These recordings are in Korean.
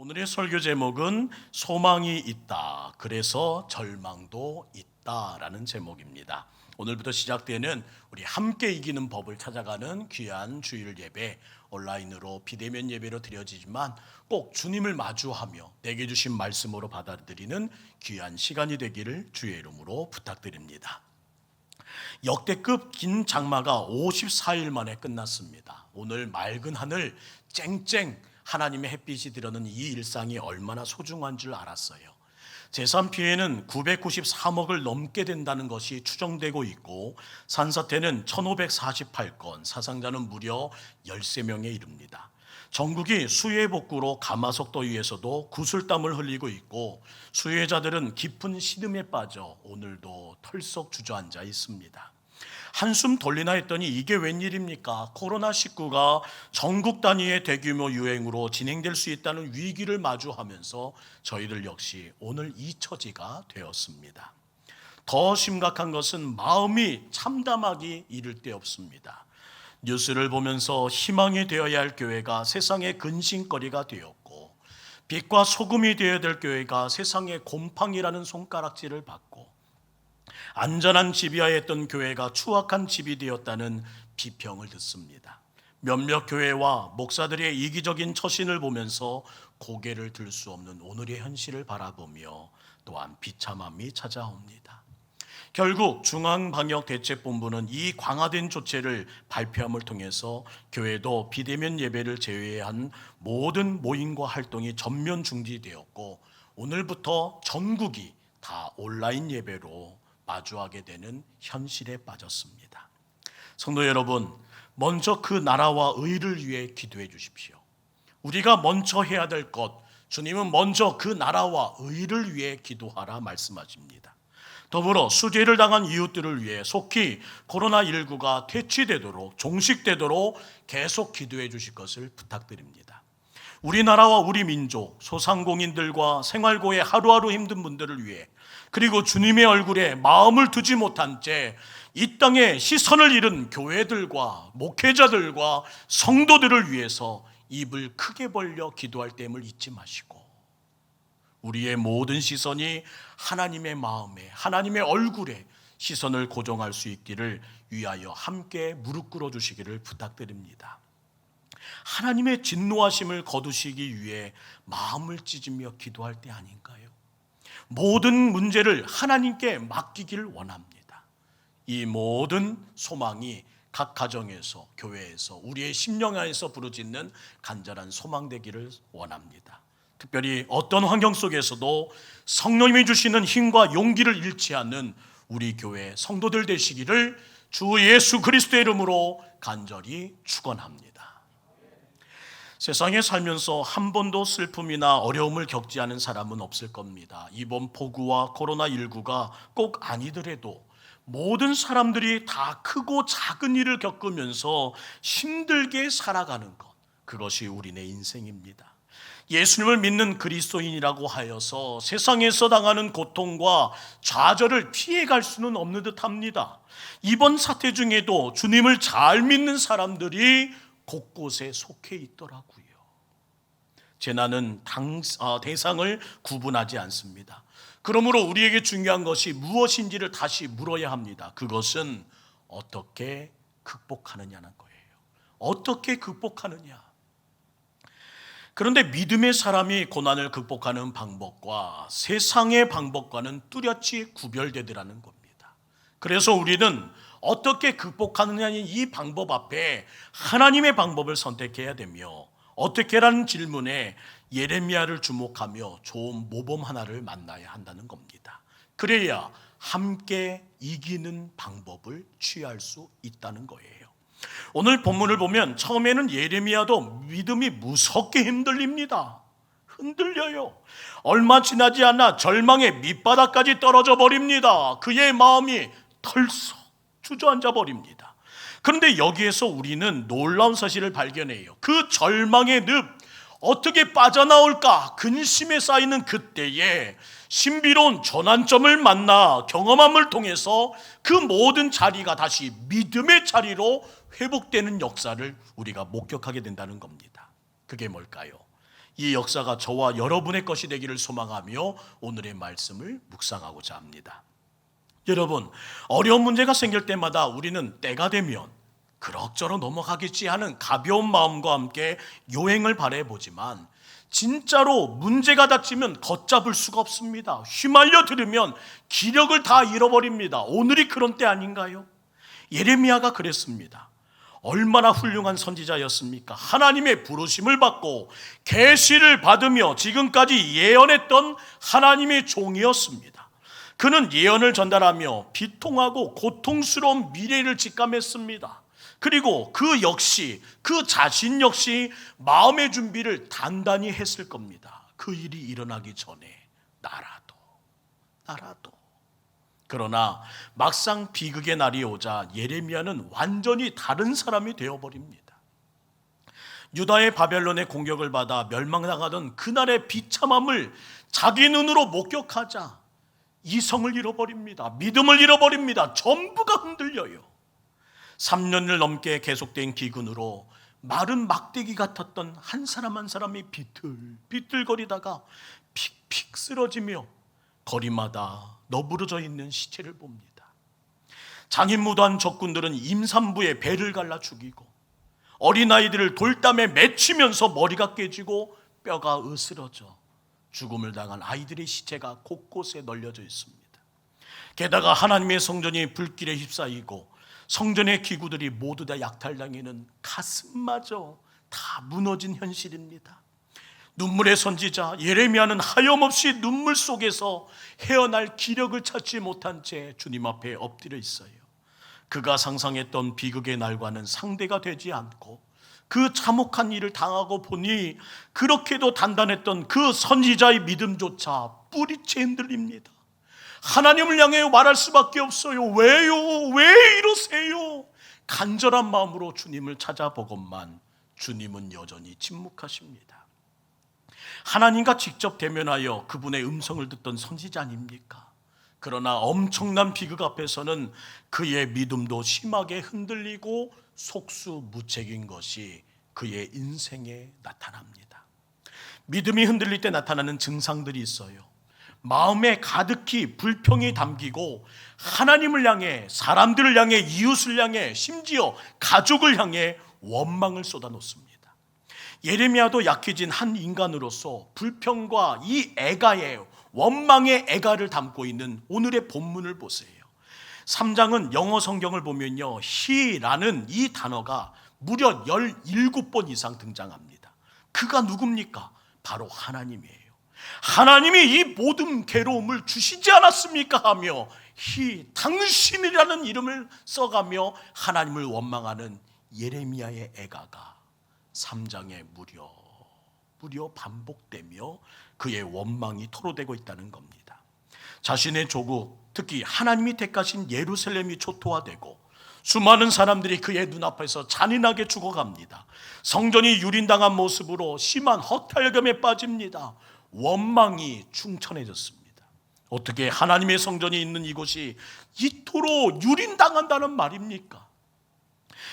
오늘의 설교 제목은 소망이 있다. 그래서 절망도 있다라는 제목입니다. 오늘부터 시작되는 우리 함께 이기는 법을 찾아가는 귀한 주일 예배, 온라인으로 비대면 예배로 드려지지만 꼭 주님을 마주하며 내게 주신 말씀으로 받아들이는 귀한 시간이 되기를 주의 이름으로 부탁드립니다. 역대급 긴 장마가 54일 만에 끝났습니다. 오늘 맑은 하늘 쨍쨍 하나님의 햇빛이 들어오는 이 일상이 얼마나 소중한 줄 알았어요. 재산 피해는 993억을 넘게 된다는 것이 추정되고 있고 산사태는 1548건, 사상자는 무려 13명에 이릅니다. 전국이 수해 복구로 가마솥 더위에서도 구슬땀을 흘리고 있고 수혜자들은 깊은 시름에 빠져 오늘도 털썩 주저앉아 있습니다. 한숨 돌리나 했더니 이게 웬일입니까? 코로나19가 전국 단위의 대규모 유행으로 진행될 수 있다는 위기를 마주하면서 저희들 역시 오늘 이 처지가 되었습니다. 더 심각한 것은 마음이 참담하기 이를 데 없습니다. 뉴스를 보면서 희망이 되어야 할 교회가 세상의 근심거리가 되었고 빛과 소금이 되어야 될 교회가 세상의 곰팡이라는 손가락질을 받고 안전한 집이어야 했던 교회가 추악한 집이 되었다는 비평을 듣습니다. 몇몇 교회와 목사들의 이기적인 처신을 보면서 고개를 들 수 없는 오늘의 현실을 바라보며 또한 비참함이 찾아옵니다. 결국 중앙방역대책본부는 이 강화된 조치를 발표함을 통해서 교회도 비대면 예배를 제외한 모든 모임과 활동이 전면 중지되었고 오늘부터 전국이 다 온라인 예배로 마주하게 되는 현실에 빠졌습니다. 성도 여러분, 먼저 그 나라와 의를 위해 기도해 주십시오. 우리가 먼저 해야 될 것, 주님은 먼저 그 나라와 의를 위해 기도하라 말씀하십니다. 더불어 수재를 당한 이웃들을 위해 속히 코로나19가 퇴치되도록 종식되도록 계속 기도해 주실 것을 부탁드립니다. 우리나라와 우리 민족, 소상공인들과 생활고에 하루하루 힘든 분들을 위해 그리고 주님의 얼굴에 마음을 두지 못한 채 이 땅에 시선을 잃은 교회들과 목회자들과 성도들을 위해서 입을 크게 벌려 기도할 때임을 잊지 마시고 우리의 모든 시선이 하나님의 마음에 하나님의 얼굴에 시선을 고정할 수 있기를 위하여 함께 무릎 꿇어 주시기를 부탁드립니다. 하나님의 진노하심을 거두시기 위해 마음을 찢으며 기도할 때 아닌가요? 모든 문제를 하나님께 맡기길 원합니다. 이 모든 소망이 각 가정에서 교회에서 우리의 심령 안에서 부르짖는 간절한 소망 되기를 원합니다. 특별히 어떤 환경 속에서도 성령님이 주시는 힘과 용기를 잃지 않는 우리 교회 성도들 되시기를 주 예수 그리스도의 이름으로 간절히 축원합니다. 세상에 살면서 한 번도 슬픔이나 어려움을 겪지 않은 사람은 없을 겁니다. 이번 폭우와 코로나19가 꼭 아니더라도 모든 사람들이 다 크고 작은 일을 겪으면서 힘들게 살아가는 것, 그것이 우리네 인생입니다. 예수님을 믿는 그리스도인이라고 하여서 세상에서 당하는 고통과 좌절을 피해갈 수는 없는 듯합니다. 이번 사태 중에도 주님을 잘 믿는 사람들이 곳곳에 속해 있더라고요. 재난은 대상을 구분하지 않습니다. 그러므로 우리에게 중요한 것이 무엇인지를 다시 물어야 합니다. 그것은 어떻게 극복하느냐는 거예요. 어떻게 극복하느냐. 그런데 믿음의 사람이 고난을 극복하는 방법과 세상의 방법과는 뚜렷이 구별되더라는 겁니다. 그래서 우리는 어떻게 극복하느냐는 이 방법 앞에 하나님의 방법을 선택해야 되며 어떻게라는 질문에 예레미야를 주목하며 좋은 모범 하나를 만나야 한다는 겁니다. 그래야 함께 이기는 방법을 취할 수 있다는 거예요. 오늘 본문을 보면 처음에는 예레미야도 믿음이 무섭게 흔들립니다. 흔들려요. 얼마 지나지 않아 절망의 밑바닥까지 떨어져 버립니다. 그의 마음이 털썩 주저앉아 버립니다. 그런데 여기에서 우리는 놀라운 사실을 발견해요. 그 절망의 늪 어떻게 빠져나올까 근심에 쌓이는 그때에 신비로운 전환점을 만나 경험함을 통해서 그 모든 자리가 다시 믿음의 자리로 회복되는 역사를 우리가 목격하게 된다는 겁니다. 그게 뭘까요? 이 역사가 저와 여러분의 것이 되기를 소망하며 오늘의 말씀을 묵상하고자 합니다. 여러분, 어려운 문제가 생길 때마다 우리는 때가 되면 그럭저럭 넘어가겠지 하는 가벼운 마음과 함께 요행을 바라보지만 진짜로 문제가 닥치면 걷잡을 수가 없습니다. 휘말려 들으면 기력을 다 잃어버립니다. 오늘이 그런 때 아닌가요? 예레미야가 그랬습니다. 얼마나 훌륭한 선지자였습니까? 하나님의 부르심을 받고 계시를 받으며 지금까지 예언했던 하나님의 종이었습니다. 그는 예언을 전달하며 비통하고 고통스러운 미래를 직감했습니다. 그리고 그 자신 역시 마음의 준비를 단단히 했을 겁니다. 그 일이 일어나기 전에 나라도. 그러나 막상 비극의 날이 오자 예레미야는 완전히 다른 사람이 되어버립니다. 유다의 바벨론의 공격을 받아 멸망당하던 그날의 비참함을 자기 눈으로 목격하자 이성을 잃어버립니다. 믿음을 잃어버립니다. 전부가 흔들려요. 3년을 넘게 계속된 기근으로 마른 막대기 같았던 한 사람 한 사람이 비틀거리다가 픽픽 쓰러지며 거리마다 너부러져 있는 시체를 봅니다. 장인무도한 적군들은 임산부의 배를 갈라 죽이고 어린아이들을 돌담에 맺히면서 머리가 깨지고 뼈가 으스러져 죽음을 당한 아이들의 시체가 곳곳에 널려져 있습니다. 게다가 하나님의 성전이 불길에 휩싸이고 성전의 기구들이 모두 다 약탈당하는 가슴마저 다 무너진 현실입니다. 눈물의 선지자 예레미야는 하염없이 눈물 속에서 헤어날 기력을 찾지 못한 채 주님 앞에 엎드려 있어요. 그가 상상했던 비극의 날과는 상대가 되지 않고 그 참혹한 일을 당하고 보니 그렇게도 단단했던 그 선지자의 믿음조차 뿌리채 흔들립니다. 하나님을 향해 말할 수밖에 없어요. 왜요? 왜 이러세요? 간절한 마음으로 주님을 찾아보건만 주님은 여전히 침묵하십니다. 하나님과 직접 대면하여 그분의 음성을 듣던 선지자 아닙니까? 그러나 엄청난 비극 앞에서는 그의 믿음도 심하게 흔들리고 속수무책인 것이 그의 인생에 나타납니다. 믿음이 흔들릴 때 나타나는 증상들이 있어요. 마음에 가득히 불평이 담기고 하나님을 향해, 사람들을 향해, 이웃을 향해, 심지어 가족을 향해 원망을 쏟아놓습니다. 예레미야도 약해진 한 인간으로서 불평과 이 애가의 원망의 애가를 담고 있는 오늘의 본문을 보세요. 3장은 영어 성경을 보면요, he라는 이 단어가 무려 17번 이상 등장합니다. 그가 누굽니까? 바로 하나님이에요. 하나님이 이 모든 괴로움을 주시지 않았습니까? 하며 당신이라는 이름을 써가며 하나님을 원망하는 예레미야의 애가가 3장에 무려 반복되며 그의 원망이 토로되고 있다는 겁니다. 자신의 조국, 특히 하나님이 택하신 예루살렘이 초토화되고 수많은 사람들이 그의 눈앞에서 잔인하게 죽어갑니다. 성전이 유린당한 모습으로 심한 허탈감에 빠집니다. 원망이 충천해졌습니다. 어떻게 하나님의 성전이 있는 이곳이 이토록 유린당한다는 말입니까?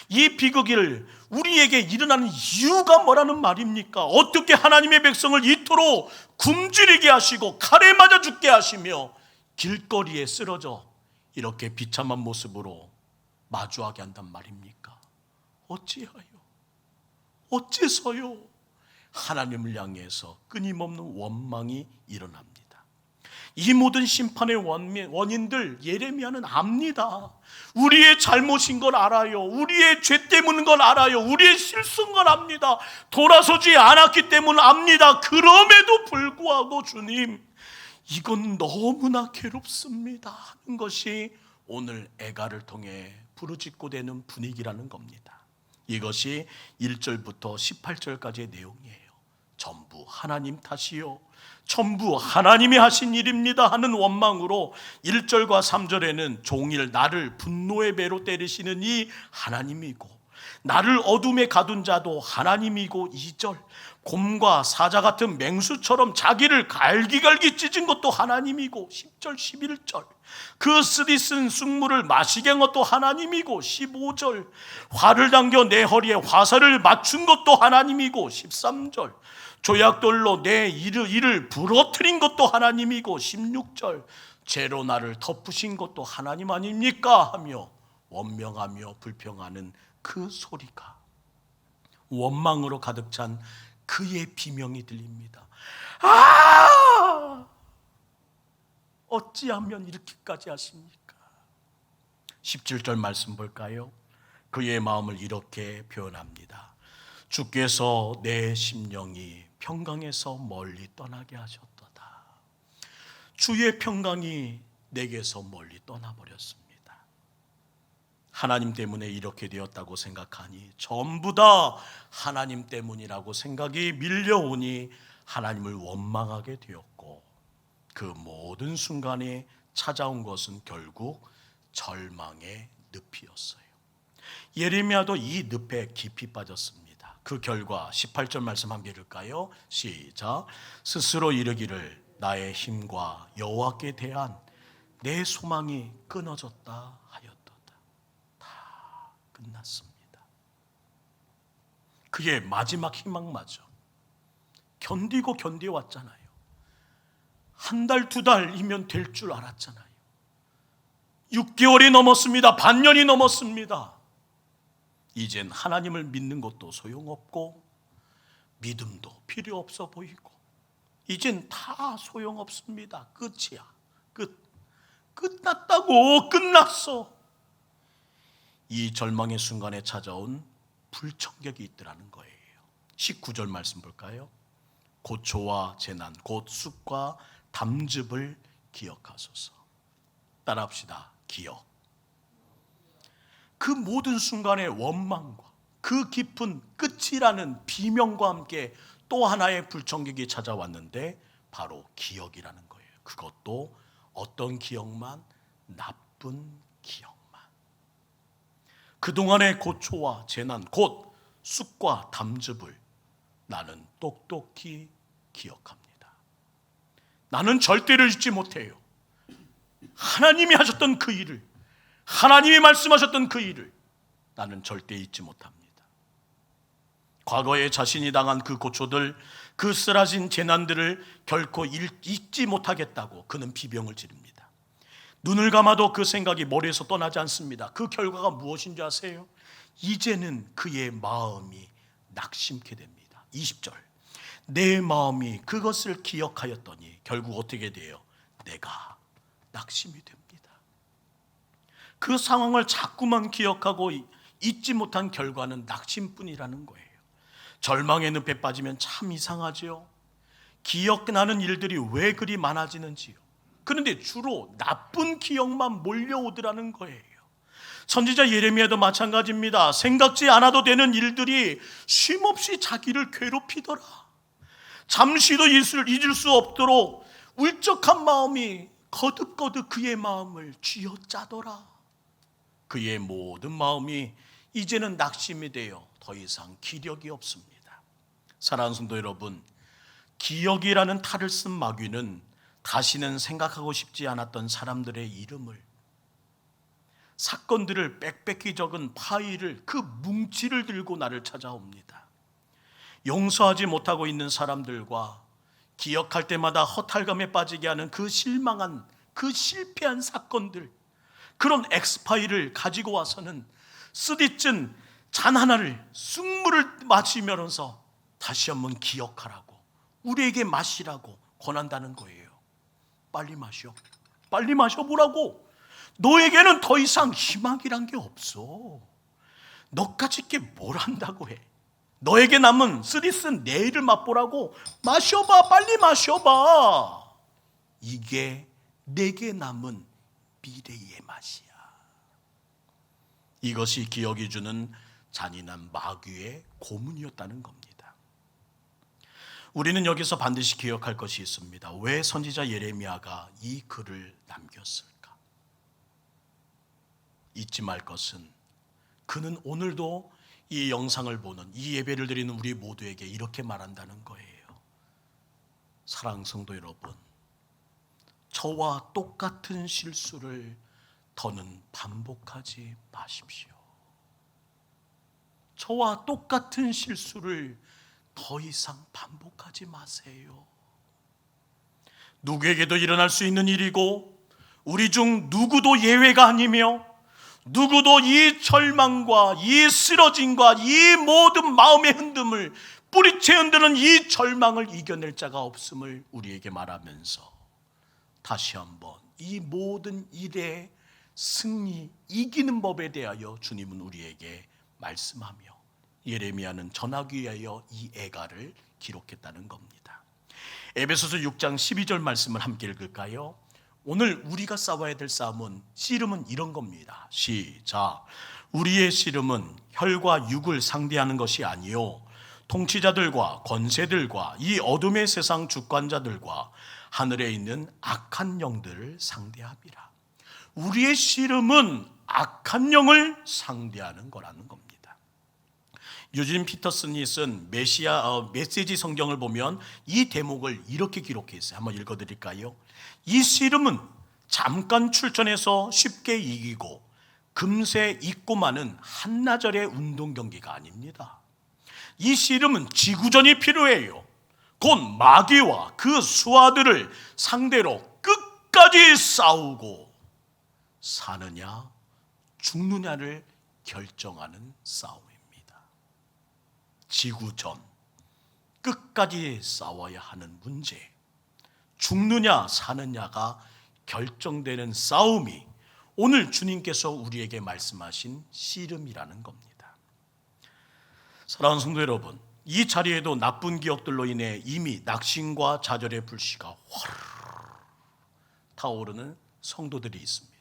이 비극을 우리에게 일어나는 이유가 뭐라는 말입니까? 어떻게 하나님의 백성을 이토록 굶주리게 하시고 칼에 맞아 죽게 하시며 길거리에 쓰러져 이렇게 비참한 모습으로 마주하게 한단 말입니까? 어째서요? 하나님을 향해서 끊임없는 원망이 일어납니다. 이 모든 심판의 원인들 예레미야는 압니다. 우리의 잘못인 걸 알아요. 우리의 죄 때문인 걸 알아요. 우리의 실수인 걸 압니다. 돌아서지 않았기 때문 압니다. 그럼에도 불구하고 주님, 이건 너무나 괴롭습니다 하는 것이 오늘 애가를 통해 부르짖고 되는 분위기라는 겁니다. 이것이 1절부터 18절까지의 내용이에요. 전부 하나님 탓이요, 전부 하나님이 하신 일입니다 하는 원망으로 1절과 3절에는 종일 나를 분노의 배로 때리시는 이 하나님이고 나를 어둠에 가둔 자도 하나님이고 2절 곰과 사자 같은 맹수처럼 자기를 갈기갈기 찢은 것도 하나님이고 10절 11절 그 쓰디쓴 쑥물을 마시게 한 것도 하나님이고 15절 활을 당겨 내 허리에 화살을 맞춘 것도 하나님이고 13절 조약돌로 내 일을 부러뜨린 것도 하나님이고 16절 죄로 나를 덮으신 것도 하나님 아닙니까? 하며 원명하며 불평하는 그 소리가, 원망으로 가득 찬 그의 비명이 들립니다. 아! 어찌하면 이렇게까지 하십니까? 17절 말씀 볼까요? 그의 마음을 이렇게 표현합니다. 주께서 내 심령이 평강에서 멀리 떠나게 하셨도다. 주의 평강이 내게서 멀리 떠나버렸습니다. 하나님 때문에 이렇게 되었다고 생각하니 전부 다 하나님 때문이라고 생각이 밀려오니 하나님을 원망하게 되었고, 그 모든 순간에 찾아온 것은 결국 절망의 늪이었어요. 예레미야도 이 늪에 깊이 빠졌습니다. 그 결과 18절 말씀 함께 읽을까요? 시작. 스스로 이르기를 나의 힘과 여호와께 대한 내 소망이 끊어졌다 하였도다. 다 끝났습니다. 그의 마지막 희망마저 견디고 견뎌왔잖아요. 한 달, 두 달이면 될 줄 알았잖아요. 6개월이 넘었습니다. 반년이 넘었습니다. 이젠 하나님을 믿는 것도 소용없고 믿음도 필요 없어 보이고 이젠 다 소용없습니다. 끝이야. 끝났다고. 끝났어. 이 절망의 순간에 찾아온 불청객이 있더라는 거예요. 19절 말씀 볼까요? 고초와 재난 곧 쑥과 담즙을 기억하소서. 따라합시다. 기억. 그 모든 순간의 원망과 그 깊은 끝이라는 비명과 함께 또 하나의 불청객이 찾아왔는데 바로 기억이라는 거예요. 그것도 어떤 기억만? 나쁜 기억만. 그동안의 고초와 재난 곧 쑥과 담즙을 나는 똑똑히 기억합니다. 나는 절대로 잊지 못해요. 하나님이 하셨던 그 일을, 하나님이 말씀하셨던 그 일을 나는 절대 잊지 못합니다. 과거에 자신이 당한 그 고초들, 그 쓰라진 재난들을 결코 잊지 못하겠다고 그는 비명을 지릅니다. 눈을 감아도 그 생각이 머리에서 떠나지 않습니다. 그 결과가 무엇인지 아세요? 이제는 그의 마음이 낙심케 됩니다. 20절. 내 마음이 그것을 기억하였더니 결국 어떻게 돼요? 내가 낙심이 됩니다. 그 상황을 자꾸만 기억하고 잊지 못한 결과는 낙심뿐이라는 거예요. 절망의 늪에 빠지면 참 이상하죠. 기억나는 일들이 왜 그리 많아지는지요. 그런데 주로 나쁜 기억만 몰려오더라는 거예요. 선지자 예레미야도 마찬가지입니다. 생각지 않아도 되는 일들이 쉼없이 자기를 괴롭히더라. 잠시도 잊을 수 없도록 울적한 마음이 거듭거듭 그의 마음을 쥐어짜더라. 그의 모든 마음이 이제는 낙심이 되어 더 이상 기력이 없습니다. 사랑하는 성도 여러분, 기억이라는 탈을 쓴 마귀는 다시는 생각하고 싶지 않았던 사람들의 이름을, 사건들을 빽빽히 적은 파일을, 그 뭉치를 들고 나를 찾아옵니다. 용서하지 못하고 있는 사람들과 기억할 때마다 허탈감에 빠지게 하는 그 실망한, 그 실패한 사건들, 그런 엑스파일을 가지고 와서는 쓰디쓴 잔 하나를 쑥물을 마시면서 다시 한번 기억하라고, 우리에게 마시라고 권한다는 거예요. 빨리 마셔. 빨리 마셔보라고. 너에게는 더 이상 희망이란 게 없어. 너까짓 게 뭘 한다고 해. 너에게 남은 쓰디쓴 내일을 맛보라고. 마셔봐. 빨리 마셔봐. 이게 내게 남은 미래의 맛이야. 이것이 기억이 주는 잔인한 마귀의 고문이었다는 겁니다. 우리는 여기서 반드시 기억할 것이 있습니다. 왜 선지자 예레미야가 이 글을 남겼을까? 잊지 말 것은 그는 오늘도 이 영상을 보는, 이 예배를 드리는 우리 모두에게 이렇게 말한다는 거예요. 사랑하는 성도 여러분, 저와 똑같은 실수를 더는 반복하지 마십시오. 저와 똑같은 실수를 더 이상 반복하지 마세요. 누구에게도 일어날 수 있는 일이고 우리 중 누구도 예외가 아니며 누구도 이 절망과 이 쓰러짐과 이 모든 마음의 흔듦을 뿌리채 흔드는 이 절망을 이겨낼 자가 없음을 우리에게 말하면서 다시 한번 이 모든 일의 승리, 이기는 법에 대하여 주님은 우리에게 말씀하며 예레미야는 전하기 위하여 이 애가를 기록했다는 겁니다. 에베소서 6장 12절 말씀을 함께 읽을까요? 오늘 우리가 싸워야 될 싸움은, 씨름은 이런 겁니다. 시작. 우리의 씨름은 혈과 육을 상대하는 것이 아니요 통치자들과 권세들과 이 어둠의 세상 주권자들과 하늘에 있는 악한 영들을 상대함이라. 우리의 씨름은 악한 영을 상대하는 거라는 겁니다. 유진 피터슨이 쓴 메시지 성경을 보면 이 대목을 이렇게 기록했어요. 한번 읽어드릴까요? 이 씨름은 잠깐 출전해서 쉽게 이기고 금세 잊고 마는 한나절의 운동 경기가 아닙니다. 이 씨름은 지구전이 필요해요. 곧 마귀와 그 수하들을 상대로 끝까지 싸우고 사느냐 죽느냐를 결정하는 싸움입니다. 지구전, 끝까지 싸워야 하는 문제, 죽느냐 사느냐가 결정되는 싸움이 오늘 주님께서 우리에게 말씀하신 씨름이라는 겁니다. 사랑하는 성도 여러분, 이 자리에도 나쁜 기억들로 인해 이미 낙심과 좌절의 불씨가 화르르 타오르는 성도들이 있습니다.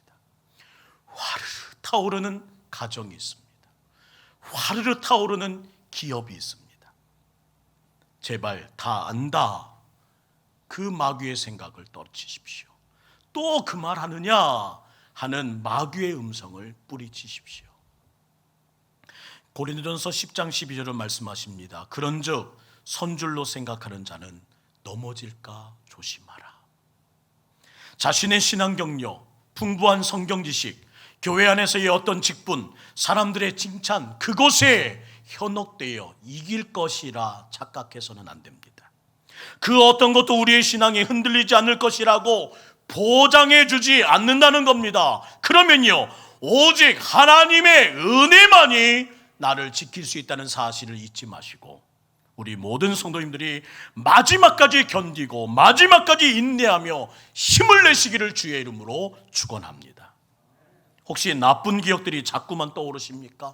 화르르 타오르는 가정이 있습니다. 화르르 타오르는 기업이 있습니다. 제발 다 안다, 그 마귀의 생각을 떨치십시오. 또 그 말 하느냐 하는 마귀의 음성을 뿌리치십시오. 고린도전서 10장 12절은 말씀하십니다. 그런즉 선줄로 생각하는 자는 넘어질까 조심하라. 자신의 신앙 경력, 풍부한 성경 지식, 교회 안에서의 어떤 직분, 사람들의 칭찬, 그것에 현혹되어 이길 것이라 착각해서는 안 됩니다. 그 어떤 것도 우리의 신앙이 흔들리지 않을 것이라고 보장해 주지 않는다는 겁니다. 그러면요, 오직 하나님의 은혜만이 나를 지킬 수 있다는 사실을 잊지 마시고 우리 모든 성도님들이 마지막까지 견디고 마지막까지 인내하며 힘을 내시기를 주의 이름으로 축원합니다. 혹시 나쁜 기억들이 자꾸만 떠오르십니까?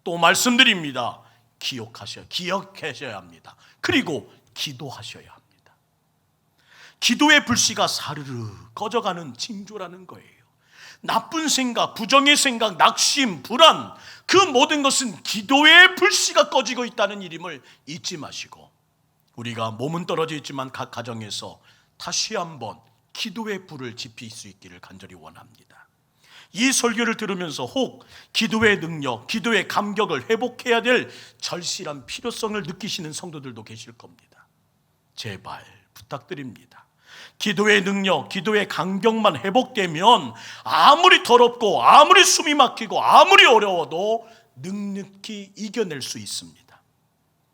또 말씀드립니다. 기억하셔야 합니다. 그리고 기도하셔야 합니다. 기도의 불씨가 사르르 꺼져가는 징조라는 거예요. 나쁜 생각, 부정의 생각, 낙심, 불안, 그 모든 것은 기도의 불씨가 꺼지고 있다는 일임을 잊지 마시고 우리가 몸은 떨어져 있지만 각 가정에서 다시 한번 기도의 불을 지필 수 있기를 간절히 원합니다. 이 설교를 들으면서 혹 기도의 능력, 기도의 감격을 회복해야 될 절실한 필요성을 느끼시는 성도들도 계실 겁니다. 제발 부탁드립니다. 기도의 능력, 기도의 간격만 회복되면 아무리 더럽고 아무리 숨이 막히고 아무리 어려워도 넉넉히 이겨낼 수 있습니다.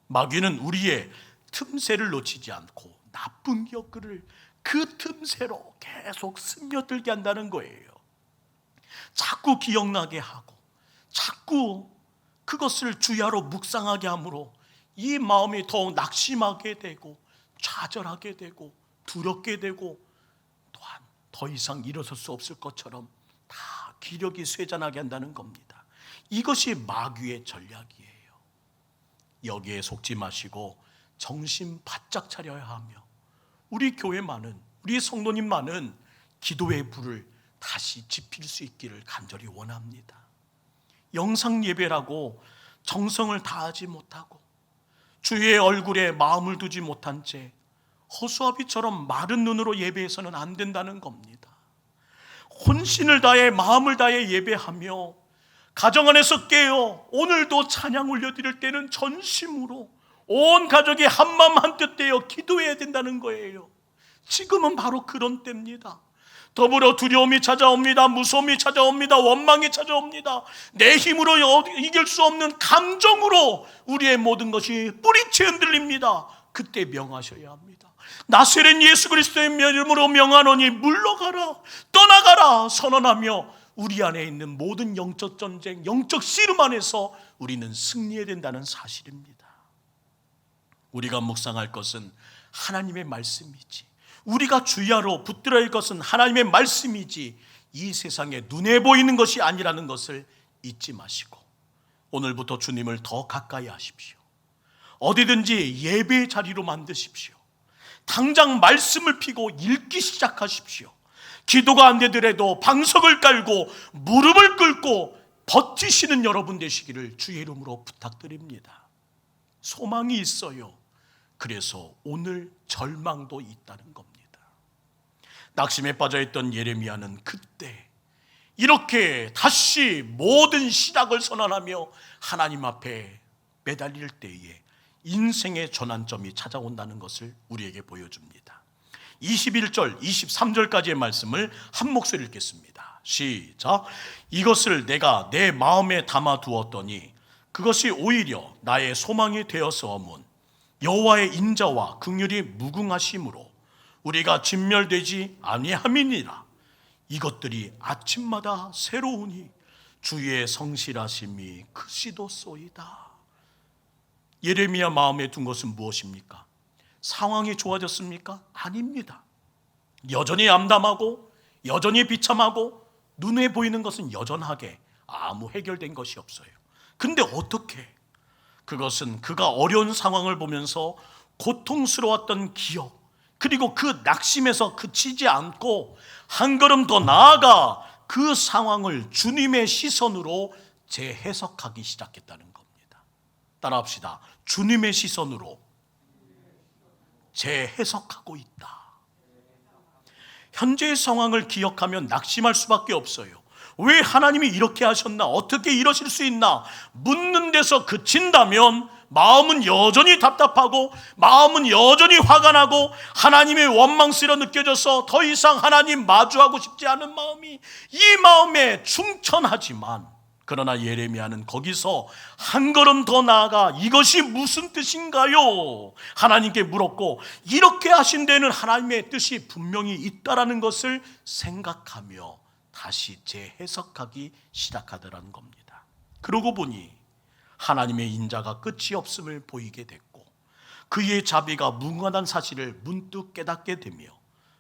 마귀는 우리의 틈새를 놓치지 않고 나쁜 기억들을 그 틈새로 계속 스며들게 한다는 거예요. 자꾸 기억나게 하고 자꾸 그것을 주야로 묵상하게 함으로 이 마음이 더욱 낙심하게 되고 좌절하게 되고 두렵게 되고 또한 더 이상 일어설 수 없을 것처럼 다 기력이 쇠잔하게 한다는 겁니다. 이것이 마귀의 전략이에요. 여기에 속지 마시고 정신 바짝 차려야 하며 우리 교회만은, 우리 성도님만은 기도의 불을 다시 지필 수 있기를 간절히 원합니다. 영상 예배라고 정성을 다하지 못하고 주의 얼굴에 마음을 두지 못한 채 허수아비처럼 마른 눈으로 예배해서는 안 된다는 겁니다. 혼신을 다해 마음을 다해 예배하며 가정 안에서 깨어 오늘도 찬양 올려드릴 때는 전심으로 온 가족이 한마음 한뜻 되어 기도해야 된다는 거예요. 지금은 바로 그런 때입니다. 더불어 두려움이 찾아옵니다. 무서움이 찾아옵니다. 원망이 찾아옵니다. 내 힘으로 이길 수 없는 감정으로 우리의 모든 것이 뿌리채 흔들립니다. 그때 명하셔야 합니다. 나세렛 예수 그리스도의 이름으로 명하노니 물러가라, 떠나가라 선언하며 우리 안에 있는 모든 영적 전쟁, 영적 씨름 안에서 우리는 승리해야 된다는 사실입니다. 우리가 묵상할 것은 하나님의 말씀이지, 우리가 주야로 붙들어야 할 것은 하나님의 말씀이지, 이 세상에 눈에 보이는 것이 아니라는 것을 잊지 마시고 오늘부터 주님을 더 가까이 하십시오. 어디든지 예배의 자리로 만드십시오. 당장 말씀을 피고 읽기 시작하십시오. 기도가 안 되더라도 방석을 깔고 무릎을 꿇고 버티시는 여러분 되시기를 주의 이름으로 부탁드립니다. 소망이 있어요. 그래서 오늘 절망도 있다는 겁니다. 낙심에 빠져있던 예레미야는 그때 이렇게 다시 모든 시작을 선언하며 하나님 앞에 매달릴 때에 인생의 전환점이 찾아온다는 것을 우리에게 보여줍니다. 21절, 23절까지의 말씀을 한 목소리 읽겠습니다. 시작. 이것을 내가 내 마음에 담아두었더니 그것이 오히려 나의 소망이 되어서문 여호와의 인자와 긍휼이 무궁하심으로 우리가 진멸되지 아니함이니라. 이것들이 아침마다 새로우니 주의 성실하심이 크시도소이다. 예레미야 마음에 둔 것은 무엇입니까? 상황이 좋아졌습니까? 아닙니다. 여전히 암담하고 여전히 비참하고 눈에 보이는 것은 여전하게 아무 해결된 것이 없어요. 근데 어떻게? 그것은 그가 어려운 상황을 보면서 고통스러웠던 기억, 그리고 그 낙심에서 그치지 않고 한 걸음 더 나아가 그 상황을 주님의 시선으로 재해석하기 시작했다는 겁니다. 따라합시다. 주님의 시선으로 재해석하고 있다. 현재의 상황을 기억하면 낙심할 수밖에 없어요. 왜 하나님이 이렇게 하셨나? 어떻게 이러실 수 있나? 묻는 데서 그친다면 마음은 여전히 답답하고 마음은 여전히 화가 나고 하나님의 원망스러워 느껴져서 더 이상 하나님 마주하고 싶지 않은 마음이 이 마음에 충천하지만, 그러나 예레미야는 거기서 한 걸음 더 나아가 이것이 무슨 뜻인가요? 하나님께 물었고, 이렇게 하신 데는 하나님의 뜻이 분명히 있다라는 것을 생각하며 다시 재해석하기 시작하더라는 겁니다. 그러고 보니 하나님의 인자가 끝이 없음을 보이게 됐고 그의 자비가 무궁하다는 사실을 문득 깨닫게 되며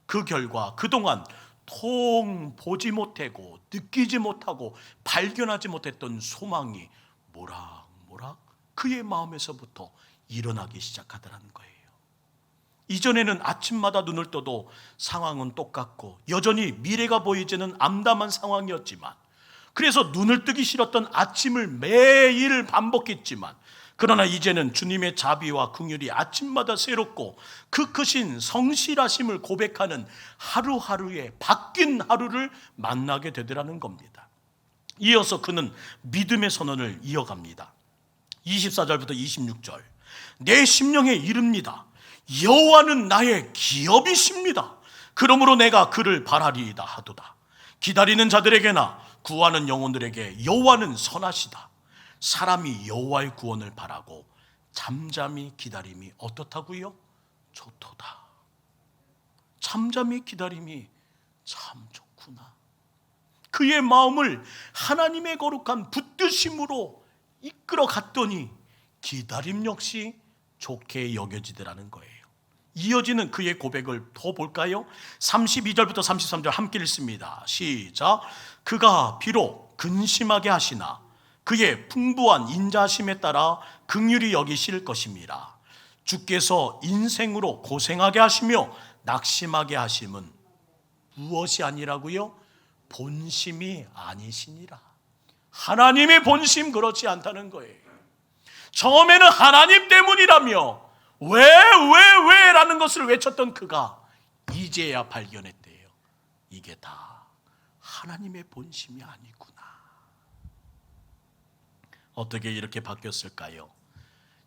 그 결과 그동안 통 보지 못하고 느끼지 못하고 발견하지 못했던 소망이 모락모락 그의 마음에서부터 일어나기 시작하더라는 거예요. 이전에는 아침마다 눈을 떠도 상황은 똑같고 여전히 미래가 보이지는 암담한 상황이었지만, 그래서 눈을 뜨기 싫었던 아침을 매일 반복했지만, 그러나 이제는 주님의 자비와 긍휼이 아침마다 새롭고 그 크신 성실하심을 고백하는 하루하루의 바뀐 하루를 만나게 되더라는 겁니다. 이어서 그는 믿음의 선언을 이어갑니다. 24절부터 26절. 내 심령에 이릅니다. 여호와는 나의 기업이십니다. 그러므로 내가 그를 바라리이다 하도다. 기다리는 자들에게나 구하는 영혼들에게 여호와는 선하시다. 사람이 여호와의 구원을 바라고 잠잠히 기다림이 어떻다고요? 좋도다. 잠잠히 기다림이 참 좋구나. 그의 마음을 하나님의 거룩한 붙드심으로 이끌어 갔더니 기다림 역시 좋게 여겨지더라는 거예요. 이어지는 그의 고백을 더 볼까요? 32절부터 33절 함께 읽습니다. 시작. 그가 비록 근심하게 하시나 그의 풍부한 인자심에 따라 긍휼히 여기실 것입니다. 주께서 인생으로 고생하게 하시며 낙심하게 하심은 무엇이 아니라고요? 본심이 아니시니라. 하나님의 본심 그렇지 않다는 거예요. 처음에는 하나님 때문이라며 왜 라는 것을 외쳤던 그가 이제야 발견했대요. 이게 다 하나님의 본심이 아니구나. 어떻게 이렇게 바뀌었을까요?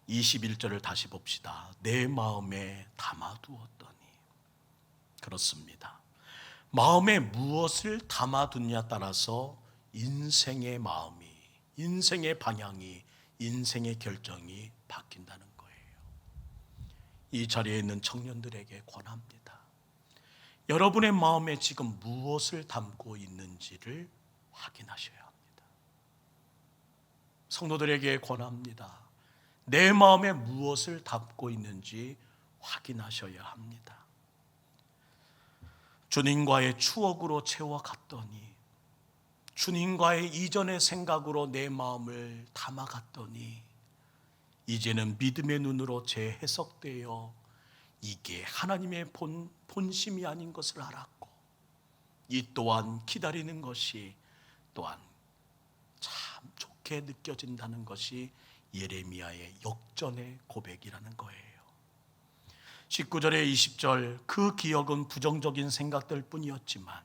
21절을 다시 봅시다. 내 마음에 담아두었더니. 그렇습니다. 마음에 무엇을 담아두느냐에 따라서 인생의 마음이, 인생의 방향이, 인생의 결정이 바뀐다는 거예요. 이 자리에 있는 청년들에게 권합니다. 여러분의 마음에 지금 무엇을 담고 있는지를 확인하셔야 합니다. 성도들에게 권합니다. 내 마음에 무엇을 담고 있는지 확인하셔야 합니다. 주님과의 추억으로 채워갔더니, 주님과의 이전의 생각으로 내 마음을 담아갔더니 이제는 믿음의 눈으로 재해석되어 이게 하나님의 본심이 아닌 것을 알았고, 이 또한 기다리는 것이 또한 참 좋게 느껴진다는 것이 예레미야의 역전의 고백이라는 거예요. 19절에 20절, 그 기억은 부정적인 생각들 뿐이었지만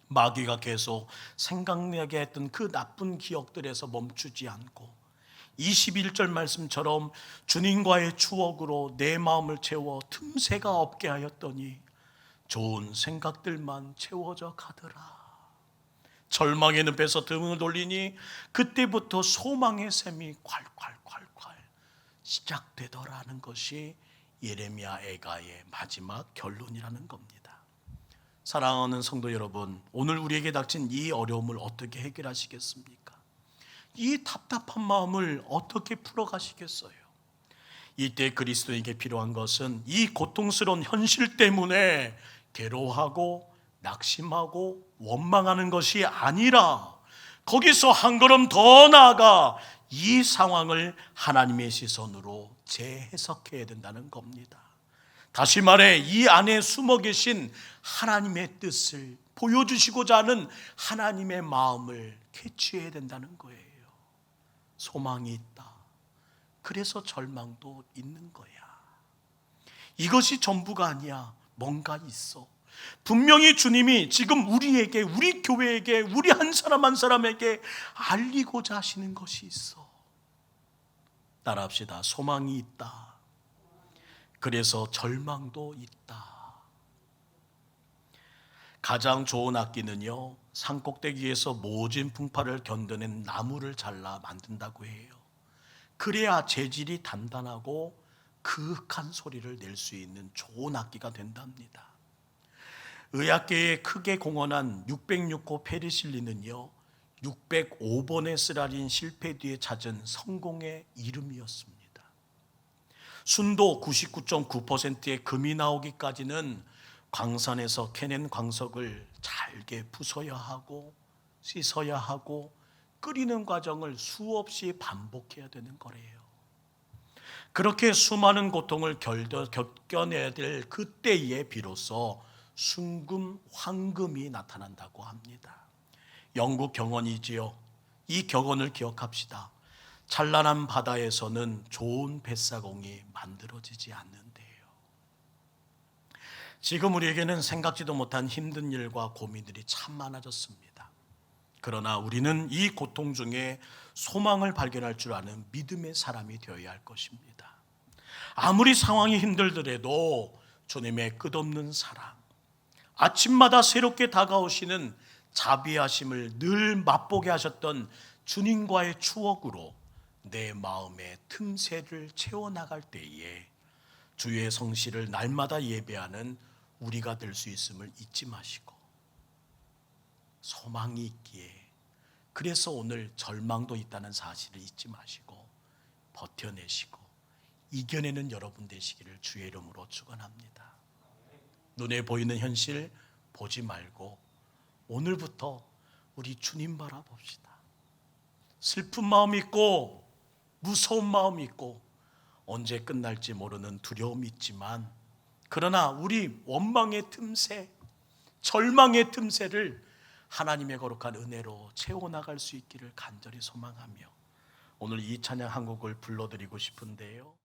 마귀가 계속 생각나게 했던 그 나쁜 기억들에서 멈추지 않고 21절 말씀처럼 주님과의 추억으로 내 마음을 채워 틈새가 없게 하였더니 좋은 생각들만 채워져 가더라. 절망의 늪에서 등을 돌리니 그때부터 소망의 샘이 콸콸콸콸 시작되더라는 것이 예레미야 애가의 마지막 결론이라는 겁니다. 사랑하는 성도 여러분, 오늘 우리에게 닥친 이 어려움을 어떻게 해결하시겠습니까? 이 답답한 마음을 어떻게 풀어가시겠어요? 이때 그리스도에게 필요한 것은 이 고통스러운 현실 때문에 괴로워하고 낙심하고 원망하는 것이 아니라 거기서 한 걸음 더 나아가 이 상황을 하나님의 시선으로 재해석해야 된다는 겁니다. 다시 말해 이 안에 숨어 계신 하나님의 뜻을 보여주시고자 하는 하나님의 마음을 캐치해야 된다는 거예요. 소망이 있다. 그래서 절망도 있는 거야. 이것이 전부가 아니야. 뭔가 있어. 분명히 주님이 지금 우리에게, 우리 교회에게, 우리 한 사람 한 사람에게 알리고자 하시는 것이 있어. 따라합시다. 소망이 있다. 그래서 절망도 있다. 가장 좋은 악기는요, 산꼭대기에서 모진 풍파를 견뎌낸 나무를 잘라 만든다고 해요. 그래야 재질이 단단하고 그윽한 소리를 낼 수 있는 좋은 악기가 된답니다. 의학계에 크게 공헌한 606호 페르실리는요, 605번의 쓰라린 실패 뒤에 찾은 성공의 이름이었습니다. 순도 99.9%의 금이 나오기까지는 광산에서 캐낸 광석을 잘게 부숴야 하고 씻어야 하고 끓이는 과정을 수없이 반복해야 되는 거래요. 그렇게 수많은 고통을 겪어내야 될 그때에 비로소 순금, 황금이 나타난다고 합니다. 영국 경언이지요. 이 경언을 기억합시다. 찬란한 바다에서는 좋은 뱃사공이 만들어지지 않는데요. 지금 우리에게는 생각지도 못한 힘든 일과 고민들이 참 많아졌습니다. 그러나 우리는 이 고통 중에 소망을 발견할 줄 아는 믿음의 사람이 되어야 할 것입니다. 아무리 상황이 힘들더라도 주님의 끝없는 사랑, 아침마다 새롭게 다가오시는 자비하심을 늘 맛보게 하셨던 주님과의 추억으로 내 마음의 틈새를 채워나갈 때에 주의 성실을 날마다 예배하는 우리가 될 수 있음을 잊지 마시고, 소망이 있기에, 그래서 오늘 절망도 있다는 사실을 잊지 마시고 버텨내시고 이겨내는 여러분 되시기를 주의 이름으로 축원합니다. 눈에 보이는 현실 보지 말고 오늘부터 우리 주님 바라봅시다. 슬픈 마음 있고 무서운 마음 있고 언제 끝날지 모르는 두려움이 있지만, 그러나 우리 원망의 틈새, 절망의 틈새를 하나님의 거룩한 은혜로 채워나갈 수 있기를 간절히 소망하며 오늘 이 찬양 한 곡을 불러드리고 싶은데요.